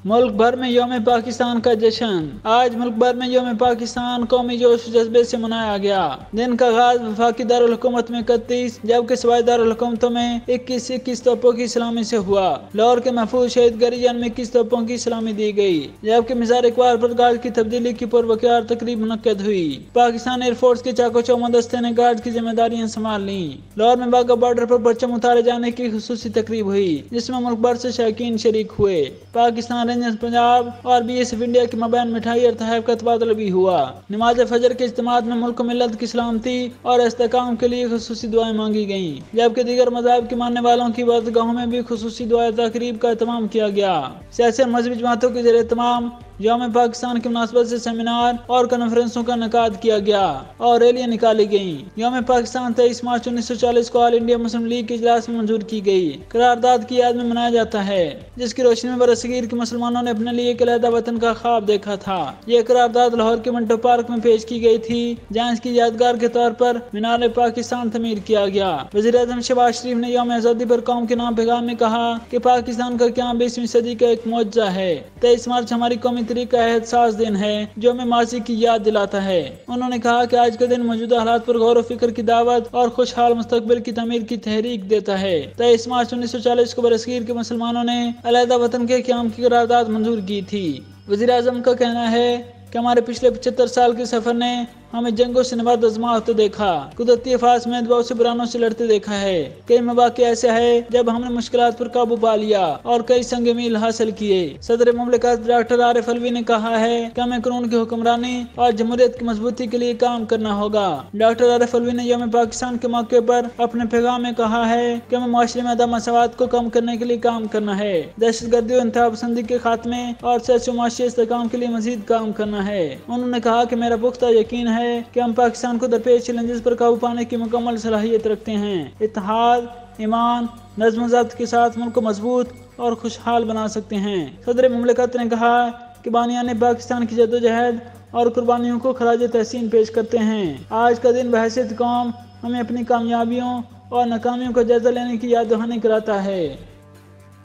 मुल्क भर में यौम पाकिस्तान का जश्न। आज मुल्क भर में यौम पाकिस्तान कौमी जोश जज्बे से मनाया गया। दिन का आगाज वफाकी दारुल हुकूमत में 31 जबकि सूबाई दारुल हुकूमतों में 21 तोपों की सलामी से हुआ। लाहौर के महफूज शहीद गरीजन में 21 तोपों की सलामी दी गई, जबकि मज़ार इकबाल पर गार्ड की तब्दीली की पुरवकार तकरीब मुनक्कद हुई। पाकिस्तान एयरफोर्स के चाको चौबंद दस्ते ने गार्ड की जिम्मेदारियां संभाल ली। लाहौर में बाघा बॉर्डर पर परचम उतारे जाने की खुसूसी तकरीब हुई, जिसमें मुल्क भर से शौकीन शरीक हुए। पाकिस्तान रेंजर्स पंजाब और BSF इंडिया के मबैन मिठाई और तहफ़ का तबादला भी हुआ। नमाज फजर के इज्तिमात में मुल्क मिल्लत की सलामती और इस्तेकाम के लिए खुसूसी दुआएं मांगी गईं, जबकि दीगर मज़ाहब के मानने वालों की इबादतगाहों में भी खुसूसी दुआ तकरीब का एहतमाम किया गया। सियासी और मजहबी जमातों के ज़रिए तमाम यौम पाकिस्तान की मुनासबत से सेमिनार और कॉन्फ्रेंसों का इनेकाद किया गया और रैलियां निकाली गईं। यौम पाकिस्तान 23 मार्च 1940 को ऑल इंडिया मुस्लिम लीग के इजलास में मंजूर की गई करारदाद की याद में मनाया जाता है, जिसकी रोशनी में बरसगीर के मुसलमानों ने अपने लिए एक अलहदा वतन का ख्वाब देखा था। यह करारदाद लाहौर के मिंटो पार्क में पेश की गई थी, जहाँ इसकी यादगार के तौर पर मीनार पाकिस्तान तमीर किया गया। वज़ीर आज़म शहबाज शरीफ ने यौम आज़ादी पर कौम के नाम पैगाम में कहा कि पाकिस्तान का क़याम 20वीं सदी का एक मौजज़ा है। 23 मार्च हमारी कौमी तरीका एहसास दिन है जो हमें माजी की याद दिलाता है। उन्होंने कहा कि आज का दिन मौजूदा हालात पर गौर व फिक्र की दावत और खुशहाल मुस्तकबिल की तमीर की तहरीक देता है। 23 मार्च 1940 को बरसगीर के मुसलमानों ने अलहदा वतन के क़याम की करारदाद मंजूर की थी। वज़ीर आज़म का कहना है कि हमारे पिछले 75 साल के सफर ने हमें जंगों से नबाद आजमाते देखा, कुदरती आफात में दबाव से बुरानों से लड़ते देखा है। कई मौके ऐसे है जब हमने मुश्किलात पर काबू पा लिया और कई संग मील हासिल किए। सदर मुमलिकत डॉक्टर आरिफ अलवी ने कहा है कि हमें कानून की हुक्मरानी और जमहूरियत की मजबूती के लिए काम करना होगा। डॉक्टर आरिफ अलवी ने यौम पाकिस्तान के मौके पर अपने पैगाम में कहा है कि हमें माशरे में अदम मसावत को कम करने के लिए काम करना है, दहशतगर्दी और इंतहा पसंदी के खात्मे और सियासी माशी इस्तेहकाम के लिए मजीद काम करना है। उन्होंने कहा कि मेरा पुख्ता यकीन है कि हम पाकिस्तान को दरपेश चैलेंजेस पर काबू पाने की मुकम्मल सलाहियत रखते हैं। इत्तेहाद, ईमान, नज़्म ज़ब्त के साथ मुल्क को मजबूत और खुशहाल बना सकते हैं। सदर मुमलिकत ने कहा कि बानियाने पाकिस्तान की जद्दोजहद और कुर्बानियों को खराज तहसीन पेश करते हैं। आज का दिन बहैसियत कौम हमें अपनी कामयाबियों और नाकामियों का जायजा लेने की याद दहानी कराता है।